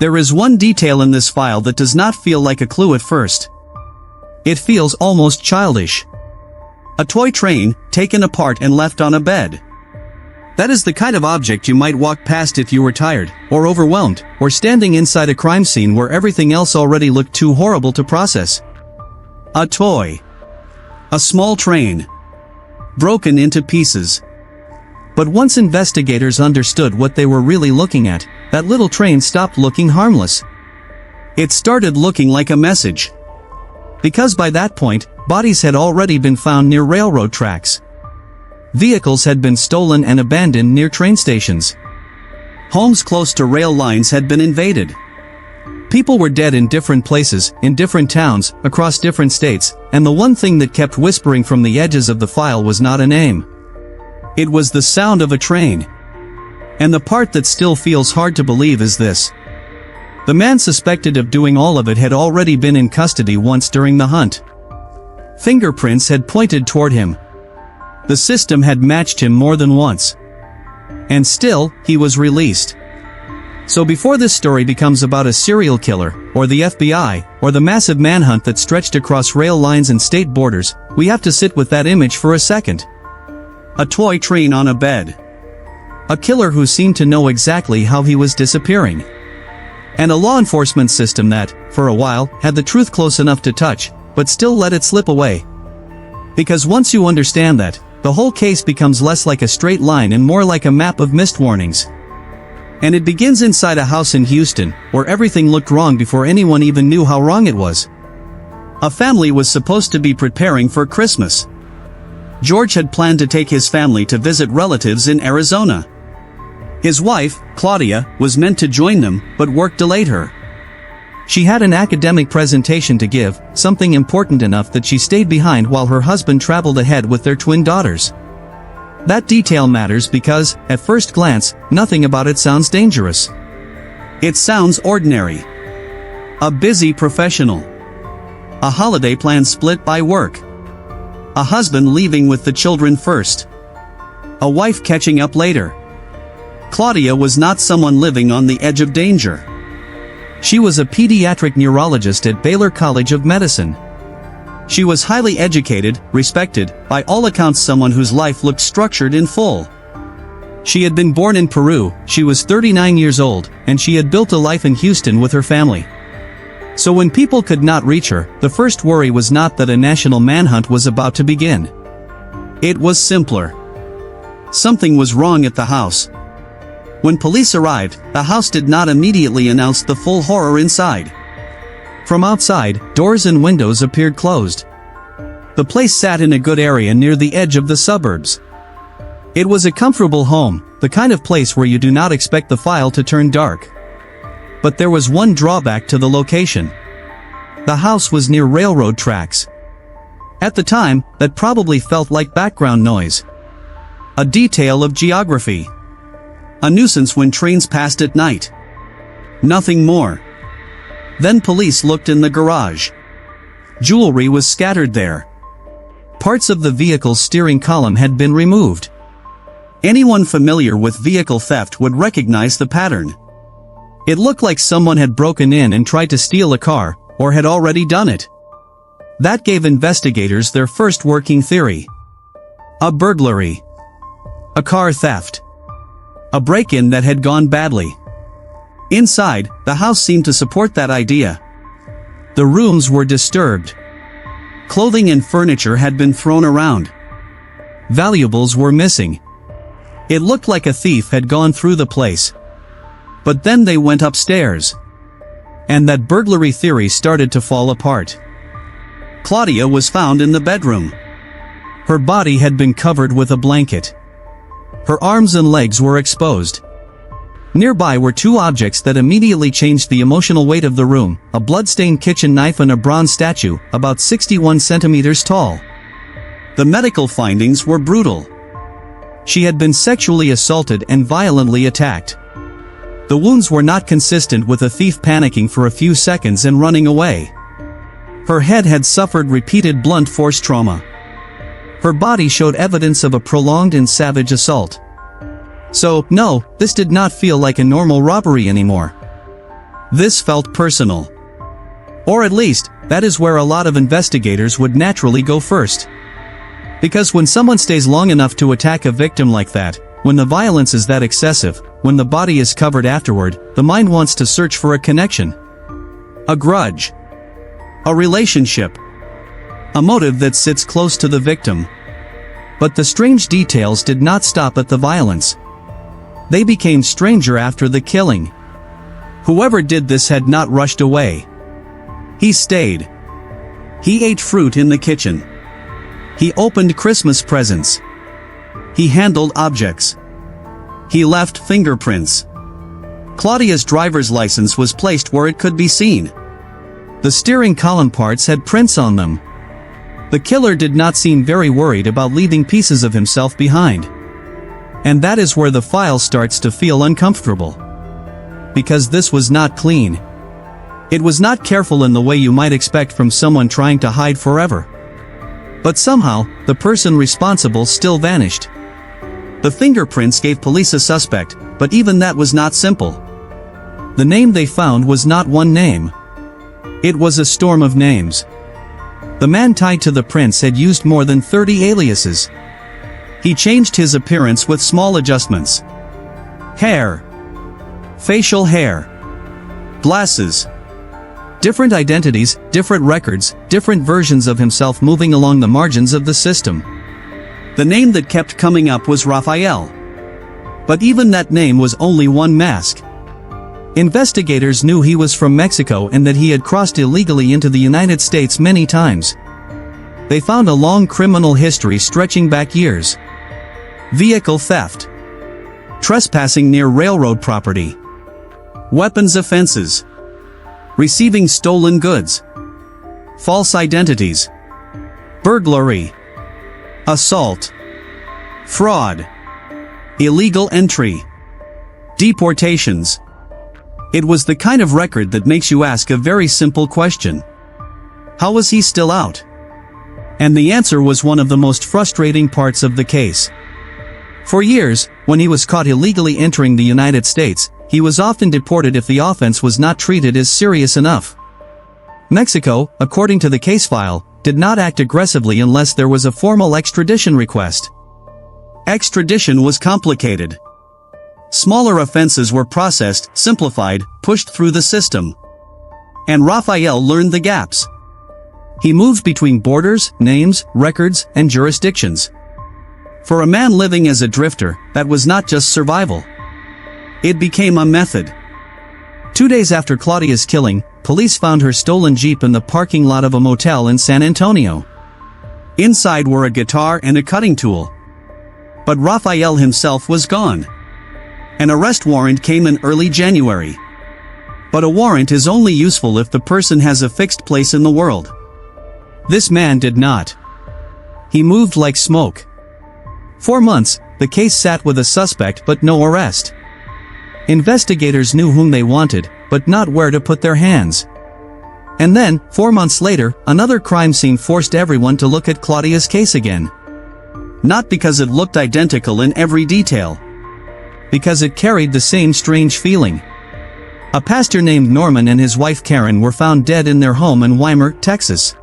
There is one detail in this file that does not feel like a clue at first. It feels almost childish. A toy train, taken apart and left on a bed. That is the kind of object you might walk past if you were tired, or overwhelmed, or standing inside a crime scene where everything else already looked too horrible to process. A toy. A small train. Broken into pieces. But once investigators understood what they were really looking at, that little train stopped looking harmless. It started looking like a message. Because by that point, bodies had already been found near railroad tracks. Vehicles had been stolen and abandoned near train stations. Homes close to rail lines had been invaded. People were dead in different places, in different towns, across different states, and the one thing that kept whispering from the edges of the file was not a name. It was the sound of a train. And the part that still feels hard to believe is this. The man suspected of doing all of it had already been in custody once during the hunt. Fingerprints had pointed toward him. The system had matched him more than once. And still, he was released. So before this story becomes about a serial killer, or the FBI, or the massive manhunt that stretched across rail lines and state borders, we have to sit with that image for a second. A toy train on a bed. A killer who seemed to know exactly how he was disappearing. And a law enforcement system that, for a while, had the truth close enough to touch, but still let it slip away. Because once you understand that, the whole case becomes less like a straight line and more like a map of missed warnings. And it begins inside a house in Houston, where everything looked wrong before anyone even knew how wrong it was. A family was supposed to be preparing for Christmas. George had planned to take his family to visit relatives in Arizona. His wife, Claudia, was meant to join them, but work delayed her. She had an academic presentation to give, something important enough that she stayed behind while her husband traveled ahead with their twin daughters. That detail matters because, at first glance, nothing about it sounds dangerous. It sounds ordinary. A busy professional. A holiday plan split by work. A husband leaving with the children first. A wife catching up later. Claudia was not someone living on the edge of danger. She was a pediatric neurologist at Baylor College of Medicine. She was highly educated, respected, by all accounts someone whose life looked structured in full. She had been born in Peru, she was 39 years old, and she had built a life in Houston with her family. So when people could not reach her, the first worry was not that a national manhunt was about to begin. It was simpler. Something was wrong at the house. When police arrived, the house did not immediately announce the full horror inside. From outside, doors and windows appeared closed. The place sat in a good area near the edge of the suburbs. It was a comfortable home, the kind of place where you do not expect the file to turn dark. But there was one drawback to the location. The house was near railroad tracks. At the time, that probably felt like background noise. A detail of geography. A nuisance when trains passed at night. Nothing more. Then police looked in the garage. Jewelry was scattered there. Parts of the vehicle's steering column had been removed. Anyone familiar with vehicle theft would recognize the pattern. It looked like someone had broken in and tried to steal a car, or had already done it. That gave investigators their first working theory. A burglary. A car theft. A break-in that had gone badly. Inside, the house seemed to support that idea. The rooms were disturbed. Clothing and furniture had been thrown around. Valuables were missing. It looked like a thief had gone through the place. But then they went upstairs. And that burglary theory started to fall apart. Claudia was found in the bedroom. Her body had been covered with a blanket. Her arms and legs were exposed. Nearby were two objects that immediately changed the emotional weight of the room, a blood-stained kitchen knife and a bronze statue, about 61 centimeters tall. The medical findings were brutal. She had been sexually assaulted and violently attacked. The wounds were not consistent with a thief panicking for a few seconds and running away. Her head had suffered repeated blunt force trauma. Her body showed evidence of a prolonged and savage assault. So, no, this did not feel like a normal robbery anymore. This felt personal. Or at least, that is where a lot of investigators would naturally go first. Because when someone stays long enough to attack a victim like that, when the violence is that excessive, when the body is covered afterward, the mind wants to search for a connection. A grudge. A relationship. A motive that sits close to the victim. But the strange details did not stop at the violence. They became stranger after the killing. Whoever did this had not rushed away. He stayed. He ate fruit in the kitchen. He opened Christmas presents. He handled objects. He left fingerprints. Claudia's driver's license was placed where it could be seen. The steering column parts had prints on them. The killer did not seem very worried about leaving pieces of himself behind. And that is where the file starts to feel uncomfortable. Because this was not clean. It was not careful in the way you might expect from someone trying to hide forever. But somehow, the person responsible still vanished. The fingerprints gave police a suspect, but even that was not simple. The name they found was not one name. It was a storm of names. The man tied to the prints had used more than 30 aliases. He changed his appearance with small adjustments. Hair. Facial hair. Glasses. Different identities, different records, different versions of himself moving along the margins of the system. The name that kept coming up was Raphael. But even that name was only one mask. Investigators knew he was from Mexico and that he had crossed illegally into the United States many times. They found a long criminal history stretching back years. Vehicle theft. Trespassing near railroad property. Weapons offenses. Receiving stolen goods. False identities. Burglary. Assault. Fraud. Illegal entry. Deportations. It was the kind of record that makes you ask a very simple question. How was he still out? And the answer was one of the most frustrating parts of the case. For years, when he was caught illegally entering the United States, he was often deported if the offense was not treated as serious enough. Mexico, according to the case file, did not act aggressively unless there was a formal extradition request. Extradition was complicated. Smaller offenses were processed, simplified, pushed through the system. And Raphael learned the gaps. He moved between borders, names, records, and jurisdictions. For a man living as a drifter, that was not just survival. It became a method. 2 days after Claudia's killing, police found her stolen Jeep in the parking lot of a motel in San Antonio. Inside were a guitar and a cutting tool. But Raphael himself was gone. An arrest warrant came in early January. But a warrant is only useful if the person has a fixed place in the world. This man did not. He moved like smoke. 4 months, the case sat with a suspect but no arrest. Investigators knew whom they wanted, but not where to put their hands. And then, 4 months later, another crime scene forced everyone to look at Claudia's case again. Not because it looked identical in every detail. Because it carried the same strange feeling. A pastor named Norman and his wife Karen were found dead in their home in Weimar, Texas.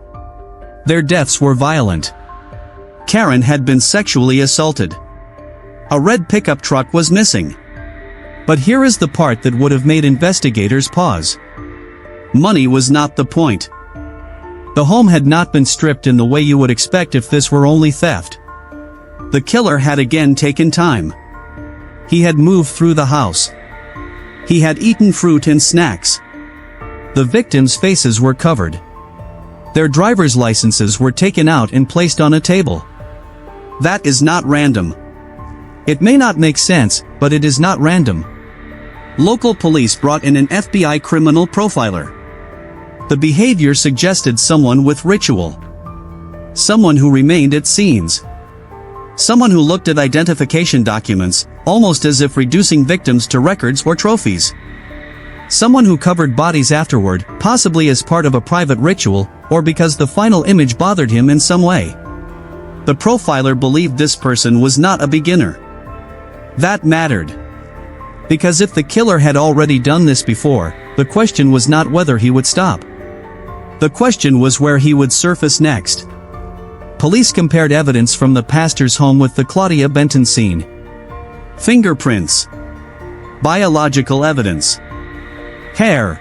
Their deaths were violent. Karen had been sexually assaulted. A red pickup truck was missing. But here is the part that would have made investigators pause. Money was not the point. The home had not been stripped in the way you would expect if this were only theft. The killer had again taken time. He had moved through the house. He had eaten fruit and snacks. The victims' faces were covered. Their driver's licenses were taken out and placed on a table. That is not random. It may not make sense, but it is not random. Local police brought in an FBI criminal profiler. The behavior suggested someone with ritual. Someone who remained at scenes. Someone who looked at identification documents, almost as if reducing victims to records or trophies. Someone who covered bodies afterward, possibly as part of a private ritual, or because the final image bothered him in some way. The profiler believed this person was not a beginner. That mattered. Because if the killer had already done this before, the question was not whether he would stop. The question was where he would surface next. Police compared evidence from the pastor's home with the Claudia Benton scene. Fingerprints. Biological evidence. Hair.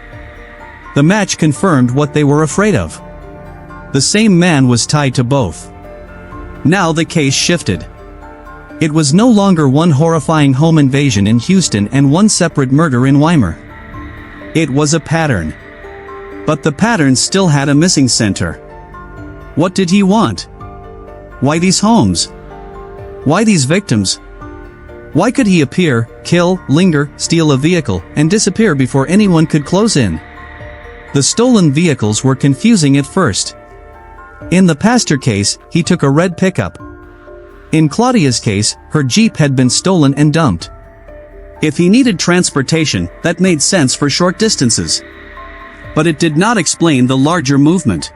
The match confirmed what they were afraid of. The same man was tied to both. Now the case shifted. It was no longer one horrifying home invasion in Houston and one separate murder in Weimar. It was a pattern. But the pattern still had a missing center. What did he want? Why these homes? Why these victims? Why could he appear, kill, linger, steal a vehicle, and disappear before anyone could close in? The stolen vehicles were confusing at first. In the pastor case, he took a red pickup. In Claudia's case, her Jeep had been stolen and dumped. If he needed transportation, that made sense for short distances. But it did not explain the larger movement.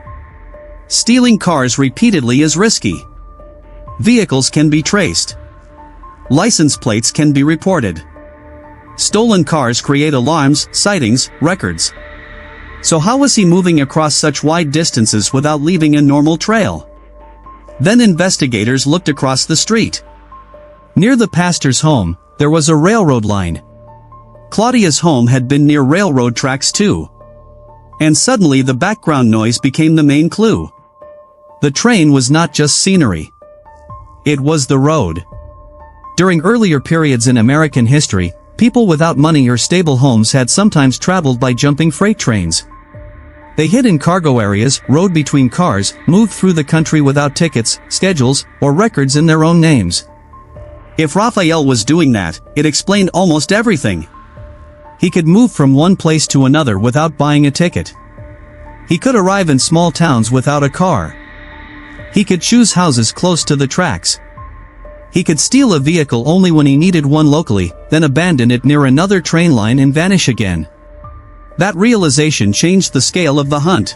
Stealing cars repeatedly is risky. Vehicles can be traced. License plates can be reported. Stolen cars create alarms, sightings, records. So how was he moving across such wide distances without leaving a normal trail? Then investigators looked across the street. Near the pastor's home, there was a railroad line. Claudia's home had been near railroad tracks too. And suddenly the background noise became the main clue. The train was not just scenery. It was the road. During earlier periods in American history, people without money or stable homes had sometimes traveled by jumping freight trains. They hid in cargo areas, rode between cars, moved through the country without tickets, schedules, or records in their own names. If Raphael was doing that, it explained almost everything. He could move from one place to another without buying a ticket. He could arrive in small towns without a car. He could choose houses close to the tracks. He could steal a vehicle only when he needed one locally, then abandon it near another train line and vanish again. That realization changed the scale of the hunt.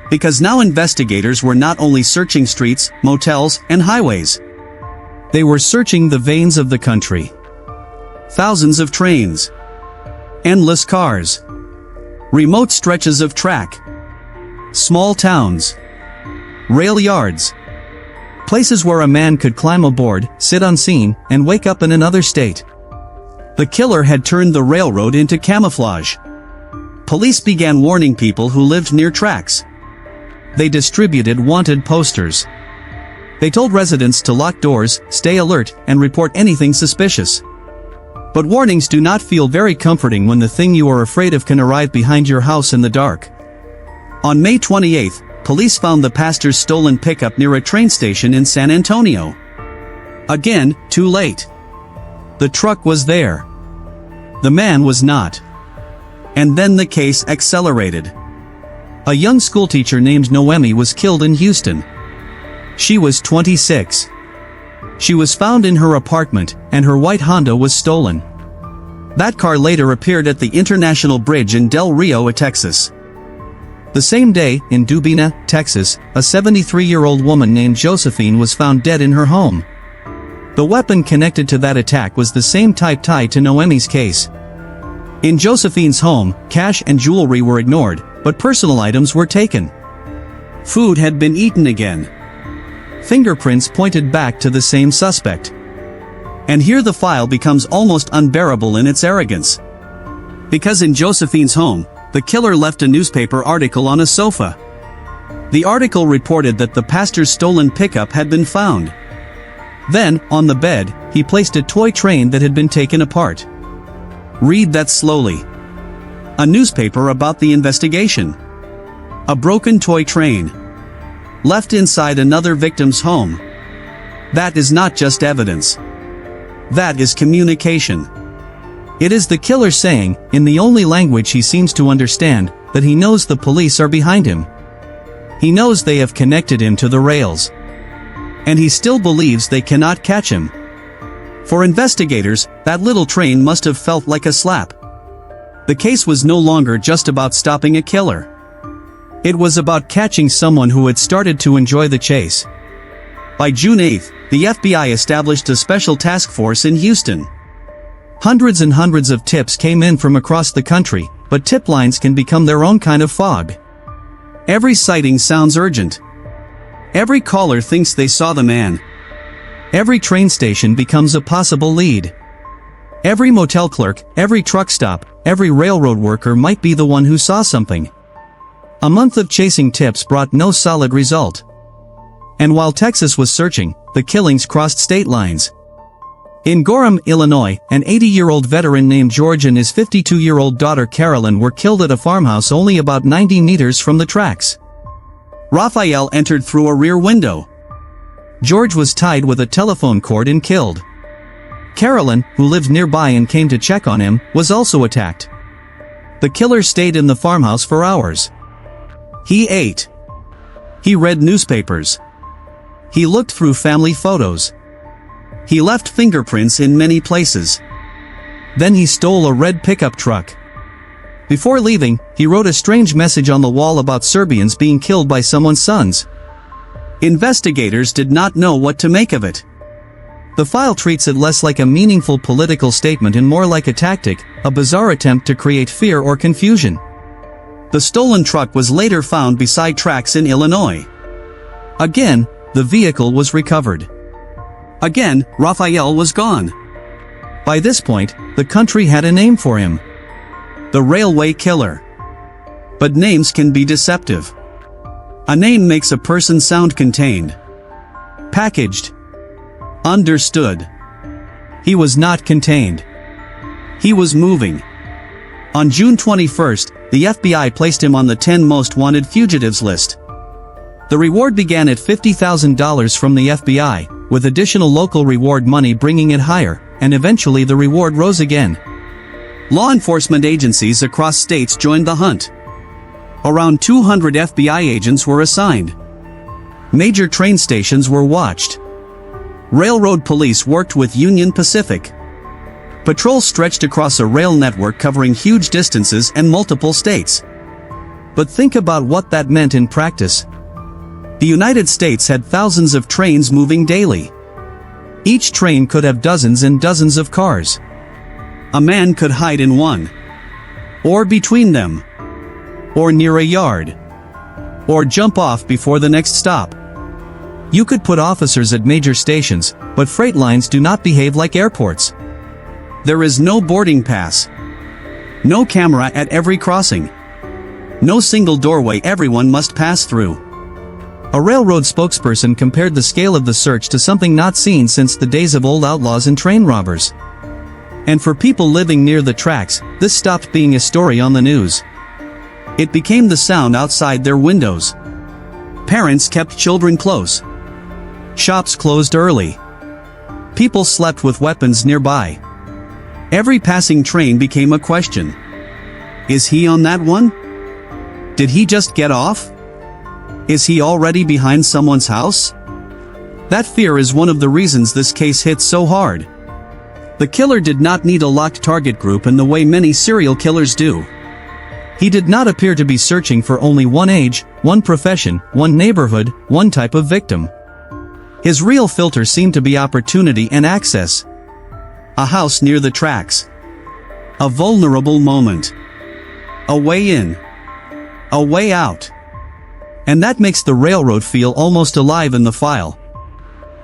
Because now investigators were not only searching streets, motels, and highways. They were searching the veins of the country. Thousands of trains. Endless cars. Remote stretches of track. Small towns. Rail yards. Places where a man could climb aboard, sit unseen, and wake up in another state. The killer had turned the railroad into camouflage. Police began warning people who lived near tracks. They distributed wanted posters. They told residents to lock doors, stay alert, and report anything suspicious. But warnings do not feel very comforting when the thing you are afraid of can arrive behind your house in the dark. On May 28, police found the pastor's stolen pickup near a train station in San Antonio. Again, too late. The truck was there. The man was not. And then the case accelerated. A young schoolteacher named Noemi was killed in Houston. She was 26. She was found in her apartment, and her white Honda was stolen. That car later appeared at the International Bridge in Del Rio, Texas. The same day, in Dubina, Texas, a 73-year-old woman named Josephine was found dead in her home. The weapon connected to that attack was the same type tied to Noemi's case. In Josephine's home, cash and jewelry were ignored, but personal items were taken. Food had been eaten again. Fingerprints pointed back to the same suspect. And here the file becomes almost unbearable in its arrogance. Because in Josephine's home, the killer left a newspaper article on a sofa. The article reported that the pastor's stolen pickup had been found. Then, on the bed, he placed a toy train that had been taken apart. Read that slowly. A newspaper about the investigation. A broken toy train. Left inside another victim's home. That is not just evidence. That is communication. It is the killer saying, in the only language he seems to understand, that he knows the police are behind him. He knows they have connected him to the rails. And he still believes they cannot catch him. For investigators, that little train must have felt like a slap. The case was no longer just about stopping a killer. It was about catching someone who had started to enjoy the chase. By June 8, the FBI established a special task force in Houston. Hundreds and hundreds of tips came in from across the country, but tip lines can become their own kind of fog. Every sighting sounds urgent. Every caller thinks they saw the man. Every train station becomes a possible lead. Every motel clerk, every truck stop, every railroad worker might be the one who saw something. A month of chasing tips brought no solid result. And while Texas was searching, the killings crossed state lines. In Gorham, Illinois, an 80-year-old veteran named George and his 52-year-old daughter Carolyn were killed at a farmhouse only about 90 meters from the tracks. Raphael entered through a rear window. George was tied with a telephone cord and killed. Carolyn, who lived nearby and came to check on him, was also attacked. The killer stayed in the farmhouse for hours. He ate. He read newspapers. He looked through family photos. He left fingerprints in many places. Then he stole a red pickup truck. Before leaving, he wrote a strange message on the wall about Serbians being killed by someone's sons. Investigators did not know what to make of it. The file treats it less like a meaningful political statement and more like a tactic, a bizarre attempt to create fear or confusion. The stolen truck was later found beside tracks in Illinois. Again, the vehicle was recovered. Again, Raphael was gone. By this point, the country had a name for him. The Railway Killer. But names can be deceptive. A name makes a person sound contained, packaged, understood. He was not contained. He was moving. On June 21st, the FBI placed him on the 10 most wanted fugitives list. The reward began at $50,000 from the FBI, with additional local reward money bringing it higher, and eventually the reward rose again. Law enforcement agencies across states joined the hunt. Around 200 FBI agents were assigned. Major train stations were watched. Railroad police worked with Union Pacific. Patrols stretched across a rail network covering huge distances and multiple states. But think about what that meant in practice. The United States had thousands of trains moving daily. Each train could have dozens and dozens of cars. A man could hide in one, or between them, or near a yard, or jump off before the next stop. You could put officers at major stations, but freight lines do not behave like airports. There is no boarding pass. No camera at every crossing. No single doorway everyone must pass through. A railroad spokesperson compared the scale of the search to something not seen since the days of old outlaws and train robbers. And for people living near the tracks, this stopped being a story on the news. It became the sound outside their windows. Parents kept children close. Shops closed early. People slept with weapons nearby. Every passing train became a question. Is he on that one? Did he just get off? Is he already behind someone's house? That fear is one of the reasons this case hits so hard. The killer did not need a locked target group in the way many serial killers do. He did not appear to be searching for only one age, one profession, one neighborhood, one type of victim. His real filter seemed to be opportunity and access. A house near the tracks. A vulnerable moment. A way in. A way out. And that makes the railroad feel almost alive in the file.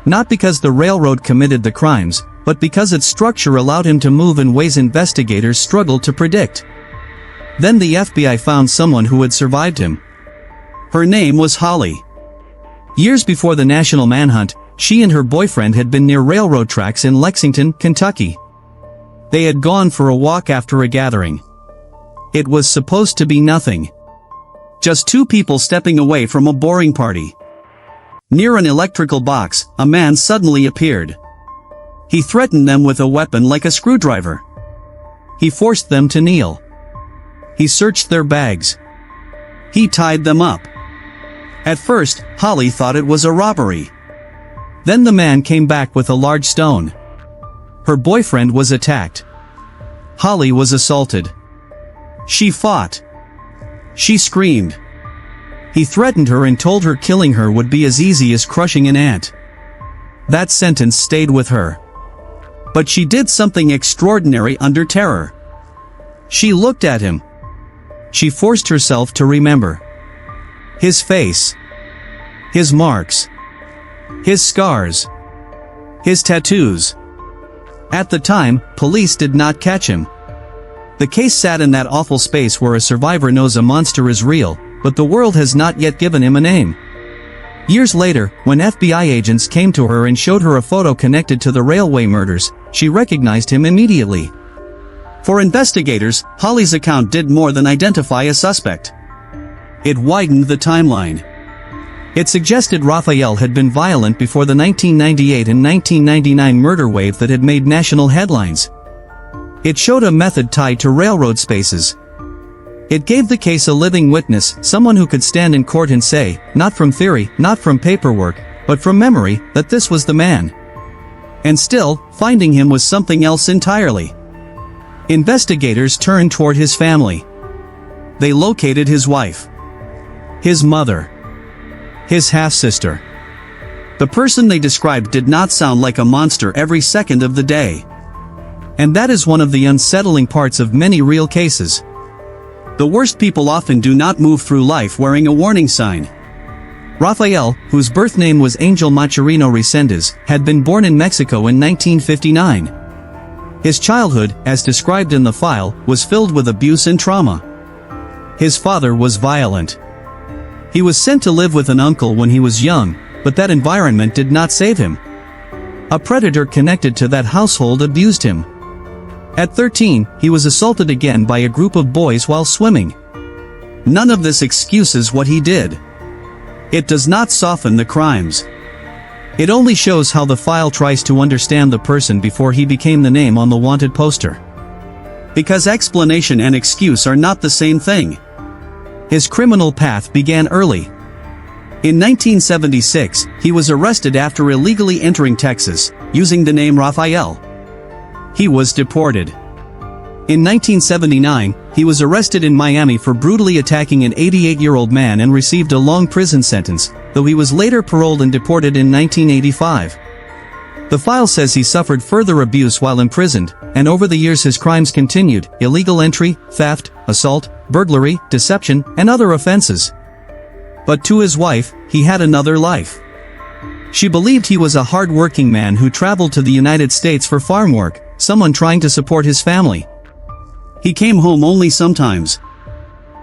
Not because the railroad committed the crimes, but because its structure allowed him to move in ways investigators struggled to predict. Then the FBI found someone who had survived him. Her name was Holly. Years before the national manhunt, she and her boyfriend had been near railroad tracks in Lexington, Kentucky. They had gone for a walk after a gathering. It was supposed to be nothing. Just two people stepping away from a boring party. Near an electrical box, a man suddenly appeared. He threatened them with a weapon like a screwdriver. He forced them to kneel. He searched their bags. He tied them up. At first, Holly thought it was a robbery. Then the man came back with a large stone. Her boyfriend was attacked. Holly was assaulted. She fought. She screamed. He threatened her and told her killing her would be as easy as crushing an ant. That sentence stayed with her. But she did something extraordinary under terror. She looked at him. She forced herself to remember. His face. His marks. His scars. His tattoos. At the time, police did not catch him. The case sat in that awful space where a survivor knows a monster is real, but the world has not yet given him a name. Years later, when FBI agents came to her and showed her a photo connected to the railway murders, she recognized him immediately. For investigators, Holly's account did more than identify a suspect. It widened the timeline. It suggested Raphael had been violent before the 1998 and 1999 murder wave that had made national headlines. It showed a method tied to railroad spaces. It gave the case a living witness, someone who could stand in court and say, not from theory, not from paperwork, but from memory, that this was the man. And still, finding him was something else entirely. Investigators turned toward his family. They located his wife. His mother. His half-sister. The person they described did not sound like a monster every second of the day. And that is one of the unsettling parts of many real cases. The worst people often do not move through life wearing a warning sign. Raphael, whose birth name was Angel Macherino Resendez, had been born in Mexico in 1959. His childhood, as described in the file, was filled with abuse and trauma. His father was violent. He was sent to live with an uncle when he was young, but that environment did not save him. A predator connected to that household abused him. At 13, he was assaulted again by a group of boys while swimming. None of this excuses what he did. It does not soften the crimes. It only shows how the file tries to understand the person before he became the name on the wanted poster. Because explanation and excuse are not the same thing. His criminal path began early. In 1976, he was arrested after illegally entering Texas, using the name Raphael. He was deported. In 1979, he was arrested in Miami for brutally attacking an 88-year-old man and received a long prison sentence, though he was later paroled and deported in 1985. The file says he suffered further abuse while imprisoned, and over the years his crimes continued: illegal entry, theft, assault, burglary, deception, and other offenses. But to his wife, he had another life. She believed he was a hard-working man who traveled to the United States for farm work, someone trying to support his family. He came home only sometimes.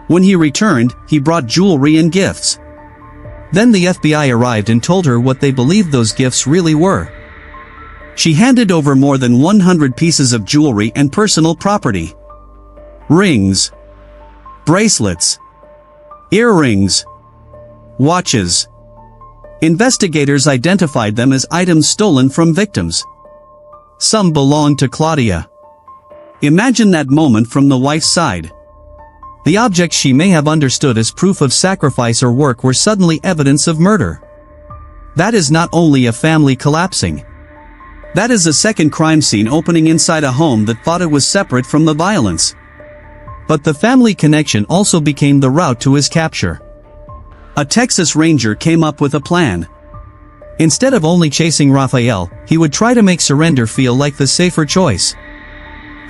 When he returned, he brought jewelry and gifts. Then the FBI arrived and told her what they believed those gifts really were. She handed over more than 100 pieces of jewelry and personal property. Rings. Bracelets. Earrings. Watches. Investigators identified them as items stolen from victims. Some belonged to Claudia. Imagine that moment from the wife's side. The objects she may have understood as proof of sacrifice or work were suddenly evidence of murder. That is not only a family collapsing. That is a second crime scene opening inside a home that thought it was separate from the violence. But the family connection also became the route to his capture. A Texas Ranger came up with a plan. Instead of only chasing Raphael, he would try to make surrender feel like the safer choice.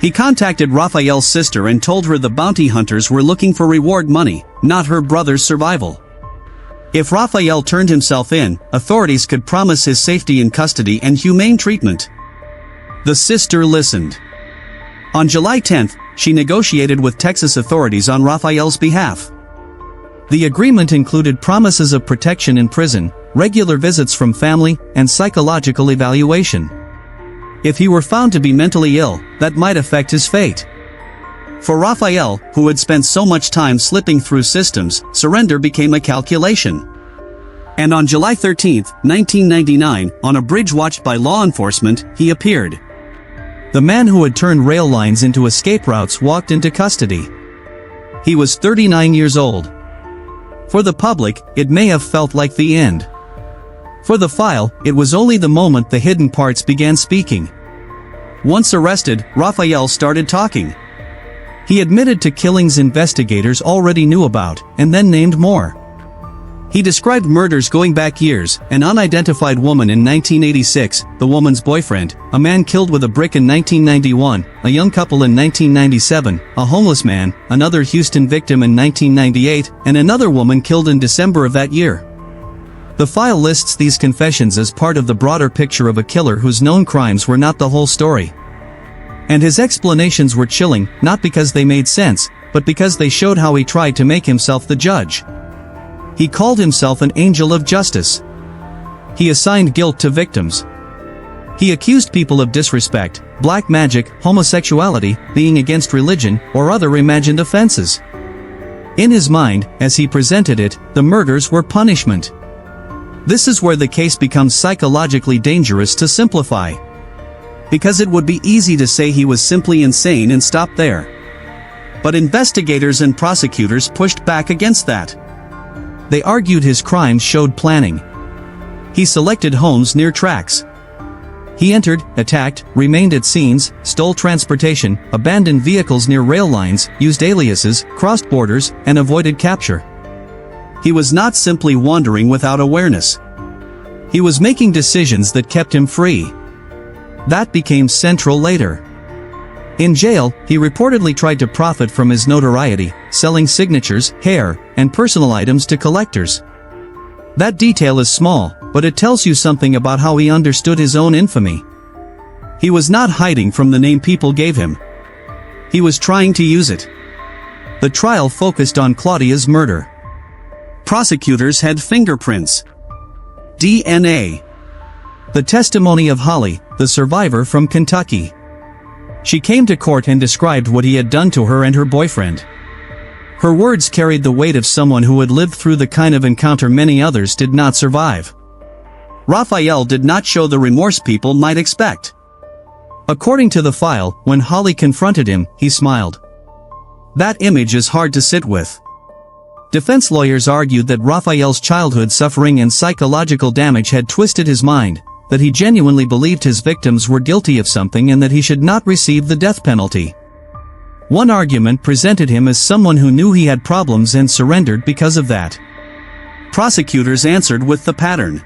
He contacted Raphael's sister and told her the bounty hunters were looking for reward money, not her brother's survival. If Raphael turned himself in, authorities could promise his safety in custody and humane treatment. The sister listened. On July 10th, she negotiated with Texas authorities on Raphael's behalf. The agreement included promises of protection in prison, regular visits from family, and psychological evaluation. If he were found to be mentally ill, that might affect his fate. For Raphael, who had spent so much time slipping through systems, surrender became a calculation. And on July 13, 1999, on a bridge watched by law enforcement, he appeared. The man who had turned rail lines into escape routes walked into custody. He was 39 years old. For the public, it may have felt like the end. For the file, it was only the moment the hidden parts began speaking. Once arrested, Raphael started talking. He admitted to killings investigators already knew about, and then named more. He described murders going back years: an unidentified woman in 1986, the woman's boyfriend, a man killed with a brick in 1991, a young couple in 1997, a homeless man, another Houston victim in 1998, and another woman killed in December of that year. The file lists these confessions as part of the broader picture of a killer whose known crimes were not the whole story. And his explanations were chilling, not because they made sense, but because they showed how he tried to make himself the judge. He called himself an angel of justice. He assigned guilt to victims. He accused people of disrespect, black magic, homosexuality, being against religion, or other imagined offenses. In his mind, as he presented it, the murders were punishment. This is where the case becomes psychologically dangerous to simplify. Because it would be easy to say he was simply insane and stop there. But investigators and prosecutors pushed back against that. They argued his crimes showed planning. He selected homes near tracks. He entered, attacked, remained at scenes, stole transportation, abandoned vehicles near rail lines, used aliases, crossed borders, and avoided capture. He was not simply wandering without awareness. He was making decisions that kept him free. That became central later. In jail, he reportedly tried to profit from his notoriety, selling signatures, hair, and personal items to collectors. That detail is small, but it tells you something about how he understood his own infamy. He was not hiding from the name people gave him. He was trying to use it. The trial focused on Claudia's murder. Prosecutors had fingerprints, DNA, the testimony of Holly, the survivor from Kentucky. She came to court and described what he had done to her and her boyfriend. Her words carried the weight of someone who had lived through the kind of encounter many others did not survive. Raphael did not show the remorse people might expect. According to the file, when Holly confronted him, he smiled. That image is hard to sit with. Defense lawyers argued that Raphael's childhood suffering and psychological damage had twisted his mind, that he genuinely believed his victims were guilty of something and that he should not receive the death penalty. One argument presented him as someone who knew he had problems and surrendered because of that. Prosecutors answered with the pattern.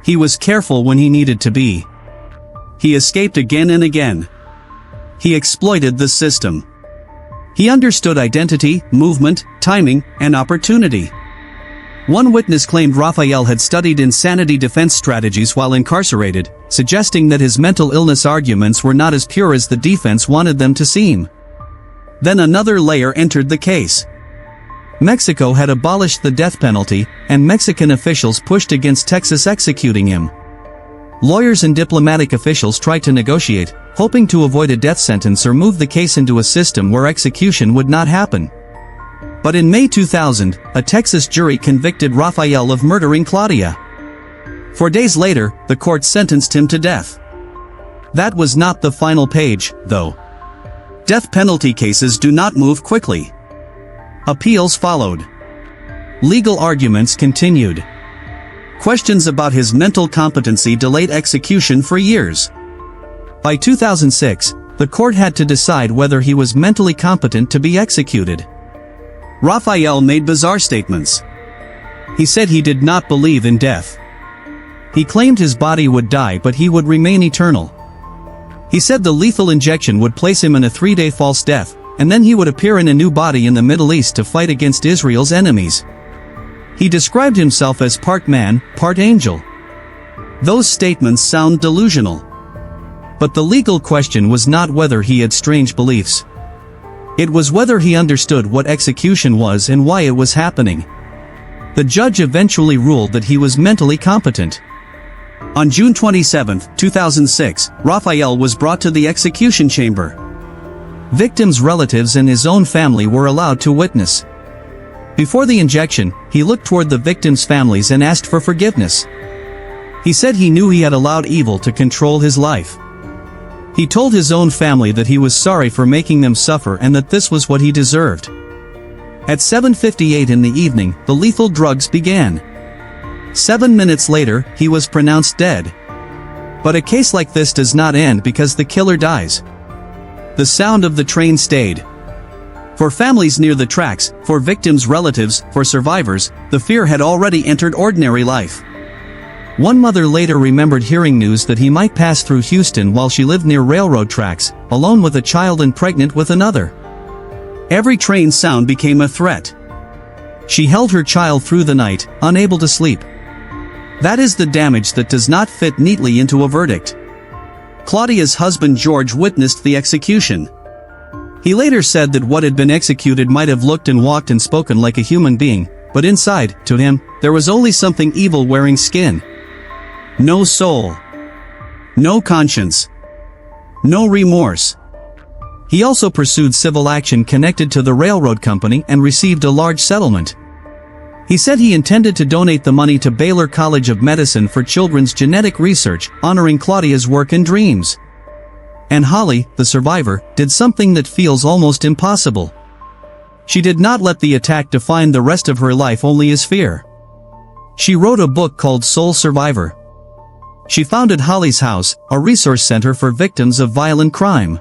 He was careful when he needed to be. He escaped again and again. He exploited the system. He understood identity, movement, timing, and opportunity. One witness claimed Raphael had studied insanity defense strategies while incarcerated, suggesting that his mental illness arguments were not as pure as the defense wanted them to seem. Then another layer entered the case. Mexico had abolished the death penalty, and Mexican officials pushed against Texas executing him. Lawyers and diplomatic officials tried to negotiate, hoping to avoid a death sentence or move the case into a system where execution would not happen. But in May 2000, a Texas jury convicted Raphael of murdering Claudia. 4 days later, the court sentenced him to death. That was not the final page, though. Death penalty cases do not move quickly. Appeals followed. Legal arguments continued. Questions about his mental competency delayed execution for years. By 2006, the court had to decide whether he was mentally competent to be executed. Raphael made bizarre statements. He said he did not believe in death. He claimed his body would die but he would remain eternal. He said the lethal injection would place him in a 3-day false death, and then he would appear in a new body in the Middle East to fight against Israel's enemies. He described himself as part man, part angel. Those statements sound delusional. But the legal question was not whether he had strange beliefs. It was whether he understood what execution was and why it was happening. The judge eventually ruled that he was mentally competent. On June 27, 2006, Raphael was brought to the execution chamber. Victims' relatives and his own family were allowed to witness. Before the injection, he looked toward the victims' families and asked for forgiveness. He said he knew he had allowed evil to control his life. He told his own family that he was sorry for making them suffer and that this was what he deserved. At 7:58 in the evening, the lethal drugs began. 7 minutes later, he was pronounced dead. But a case like this does not end because the killer dies. The sound of the train stayed. For families near the tracks, for victims' relatives, for survivors, the fear had already entered ordinary life. One mother later remembered hearing news that he might pass through Houston while she lived near railroad tracks, alone with a child and pregnant with another. Every train sound became a threat. She held her child through the night, unable to sleep. That is the damage that does not fit neatly into a verdict. Claudia's husband George witnessed the execution. He later said that what had been executed might have looked and walked and spoken like a human being, but inside, to him, there was only something evil wearing skin. No soul. No conscience. No remorse. He also pursued civil action connected to the railroad company and received a large settlement. He said he intended to donate the money to Baylor College of Medicine for children's genetic research, honoring Claudia's work and dreams. And Holly, the survivor, did something that feels almost impossible. She did not let the attack define the rest of her life only as fear. She wrote a book called Soul Survivor. She founded Holly's House, a resource center for victims of violent crime.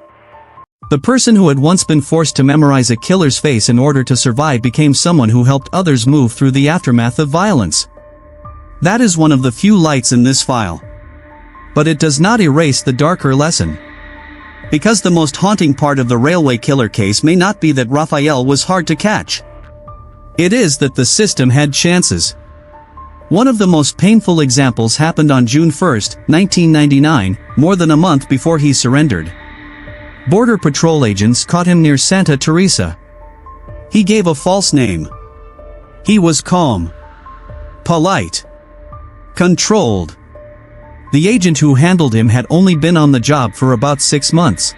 The person who had once been forced to memorize a killer's face in order to survive became someone who helped others move through the aftermath of violence. That is one of the few lights in this file. But it does not erase the darker lesson. Because the most haunting part of the railway killer case may not be that Raphael was hard to catch. It is that the system had chances. One of the most painful examples happened on June 1, 1999, more than a month before he surrendered. Border Patrol agents caught him near Santa Teresa. He gave a false name. He was calm, polite, controlled. The agent who handled him had only been on the job for about 6 months.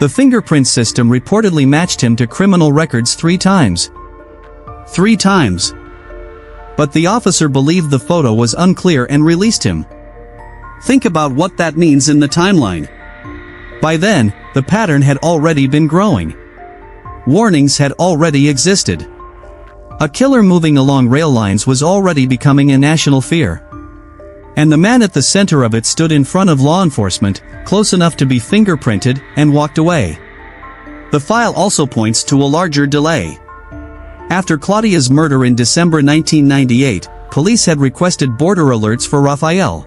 The fingerprint system reportedly matched him to criminal records 3 times. 3 times. But the officer believed the photo was unclear and released him. Think about what that means in the timeline. By then, the pattern had already been growing. Warnings had already existed. A killer moving along rail lines was already becoming a national fear. And the man at the center of it stood in front of law enforcement, close enough to be fingerprinted, and walked away. The file also points to a larger delay. After Claudia's murder in December 1998, police had requested border alerts for Raphael.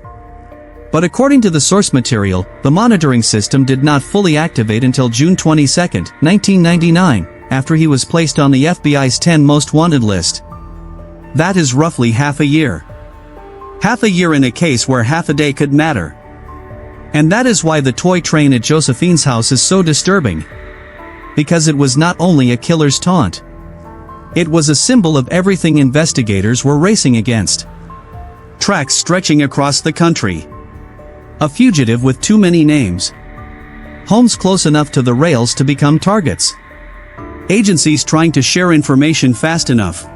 But according to the source material, the monitoring system did not fully activate until June 22, 1999, after he was placed on the FBI's 10 most wanted list. That is roughly half a year. Half a year in a case where half a day could matter. And that is why the toy train at Josephine's house is so disturbing. Because it was not only a killer's taunt. It was a symbol of everything investigators were racing against. Tracks stretching across the country. A fugitive with too many names. Homes close enough to the rails to become targets. Agencies trying to share information fast enough.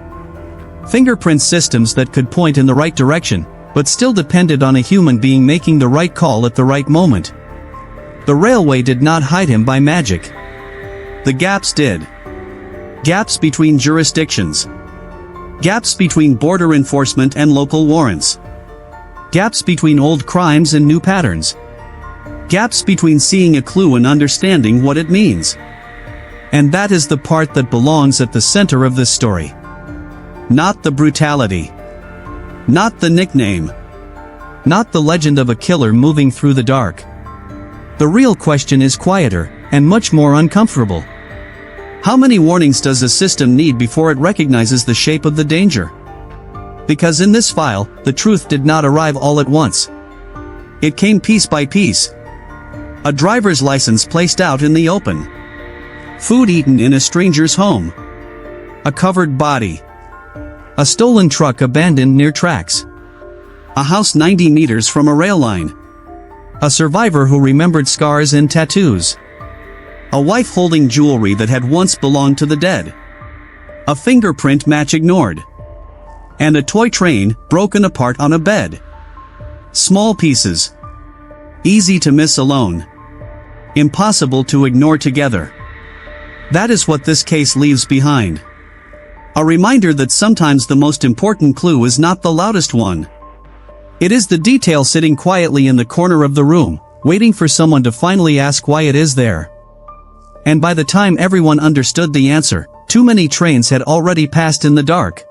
Fingerprint systems that could point in the right direction, but still depended on a human being making the right call at the right moment. The railway did not hide him by magic. The gaps did. Gaps between jurisdictions. Gaps between border enforcement and local warrants. Gaps between old crimes and new patterns. Gaps between seeing a clue and understanding what it means. And that is the part that belongs at the center of this story. Not the brutality. Not the nickname. Not the legend of a killer moving through the dark. The real question is quieter, and much more uncomfortable. How many warnings does a system need before it recognizes the shape of the danger? Because in this file, the truth did not arrive all at once. It came piece by piece. A driver's license placed out in the open. Food eaten in a stranger's home. A covered body. A stolen truck abandoned near tracks. A house 90 meters from a rail line. A survivor who remembered scars and tattoos. A wife holding jewelry that had once belonged to the dead. A fingerprint match ignored. And a toy train broken apart on a bed. Small pieces. Easy to miss alone. Impossible to ignore together. That is what this case leaves behind. A reminder that sometimes the most important clue is not the loudest one. It is the detail sitting quietly in the corner of the room, waiting for someone to finally ask why it is there. And by the time everyone understood the answer, too many trains had already passed in the dark.